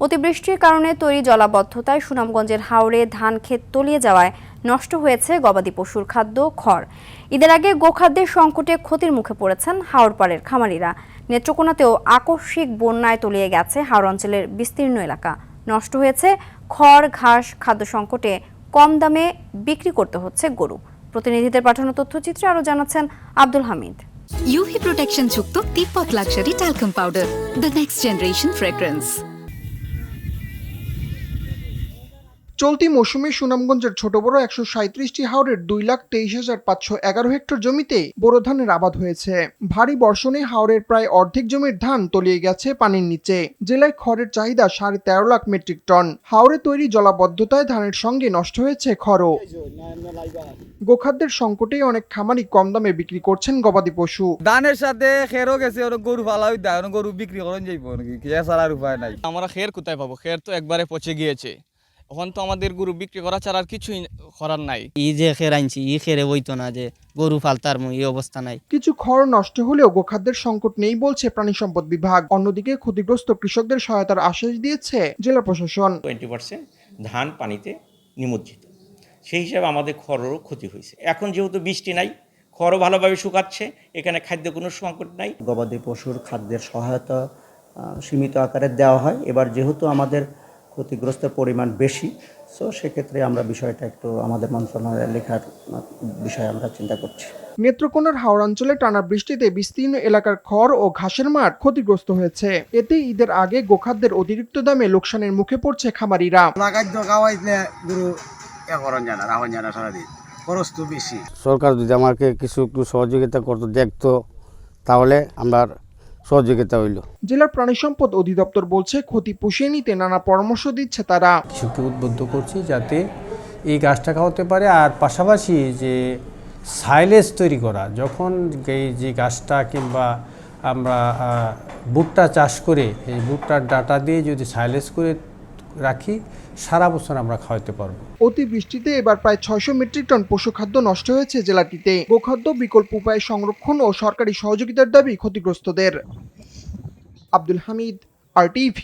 অতিবৃষ্টির কারণে তৈরি জলাবদ্ধতায় সুনামগঞ্জের হাওরে ধান ক্ষেত তলিয়ে যাওয়ায় নষ্ট হয়েছে গবাদি পশুর খাদ্য খড়। ঈদের আগে গোখাদ্যের সংকটে ক্ষতির মুখে পড়েছেন হাওরপাড়ের খামারিরা। নেত্রকোনাতেও আকস্মিক বন্যায় তলিয়ে গেছে হাওর অঞ্চলের বিস্তীর্ণ এলাকা। নষ্ট হয়েছে খড়, ঘাস। খাদ্য সংকটে কম দামে বিক্রি করতে হচ্ছে গরু। প্রতিনিধিদের পাঠানো তথ্যচিত্রে আরও জানাচ্ছেন আব্দুল হামিদ। UV প্রোটেকশন যুক্ত Tibet luxury talcum powder, the next generation fragrance. চলতি মৌসুমে সুনামগঞ্জের ছোট বড় 137টি হাওরের 2,23,511 হেক্টর জমিতে বোরো ধানের আবাদ হয়েছে। ভারী বর্ষণে হাওরের প্রায় অর্ধেক জমির ধান তলিয়ে গেছে পানির নিচে। জেলায় খড়ের চাহিদা 13.5 লাখ মেট্রিক টন। হাওরে তৈরি জলাবদ্ধতায় ধানের সঙ্গে নষ্ট হয়েছে খড়ও। গোখাদ্যের সংকটেই অনেক খামারি কম দামে বিক্রি করছেন গবাদি পশু। ধানের সাথে খেরও গেছে, গরু ফালাই দেয়, গরু বিক্রি করেন যাইব নাকি, এছাড়ার উপায় নাই। আমরা খের কোথায় পাবো? খের তো একবারে পচে গিয়েছে। এখন তো আমাদের গরু বিক্রি করা ছাড়া আর কিছুই করার নাই। যে খের আনছি খেরে বইতো না, যে গরু ফালতার এই অবস্থা নাই। কিছু খড় নষ্ট হলেও গোখাদ্যের সংকট নেই বলছে প্রাণী সম্পদ বিভাগ। অন্যদিকে ক্ষতিগ্রস্ত কৃষকদের সহায়তার আশ্বাস দিয়েছে জেলা প্রশাসন। 20% ধান পানিতে নিমজ্জিত, সেই হিসাবে আমাদের খড়েরও ক্ষতি হয়েছে। এখন যেহেতু বৃষ্টি নাই, খড়ও ভালোভাবে শুকাচ্ছে, এখানে খাদ্য কোনো সংকট নাই। গবাদি পশুর খাদ্যের সহায়তা সীমিত আকারে দেওয়া হয়। এবার যেহেতু আমাদের ক্ষতিগ্রস্তের পরিমাণ বেশি, সো সেক্ষেত্রে আমরা বিষয়টা একটু আমাদের মন্ত্রণালয়ে লেখার বিষয়ে আমরা চিন্তা করছি। নেত্রকোনার হাওর অঞ্চলে টানা বৃষ্টিতে বিস্তীর্ণ এলাকার খড় ও ঘাসের মাঠ ক্ষতিগ্রস্ত হয়েছে। এতে ঈদের আগে গোখাদ্যের অতিরিক্ত দামে লোকসানের মুখে পড়ছে খামারিরা। সরকার যদি আমাকে কিছু একটু সহযোগিতা করতো, দেখতো, তাহলে আমরা সহযোগিতা হইল। জেলার প্রাণী সম্পদ অধিদপ্তর বলছে ক্ষতি পুষিয়ে নিতে নানা পরামর্শ দিচ্ছে তারা। কৃষককে উদ্বুদ্ধ করছি যাতে এই গাছটা খাওয়াতে পারে, আর পাশাপাশি যে সাইলেজ তৈরি করা, যখন এই যে গাছটা কিংবা আমরা ভুট্টা চাষ করে এই ভুট্টার ডাটা দিয়ে যদি সাইলেজ করে রাখি, সারা বছর আমরা খাওয়াতে পারবো। অতিবৃষ্টিতে এবার প্রায় 600 মেট্রিক টন পশুখাদ্য নষ্ট হয়েছে জেলাটিতে। গোখাদ্য বিকল্প উপায়ে সংরক্ষণ ও সরকারি সহযোগিতার দাবি ক্ষতিগ্রস্তদের। আব্দুল হামিদ, RTV।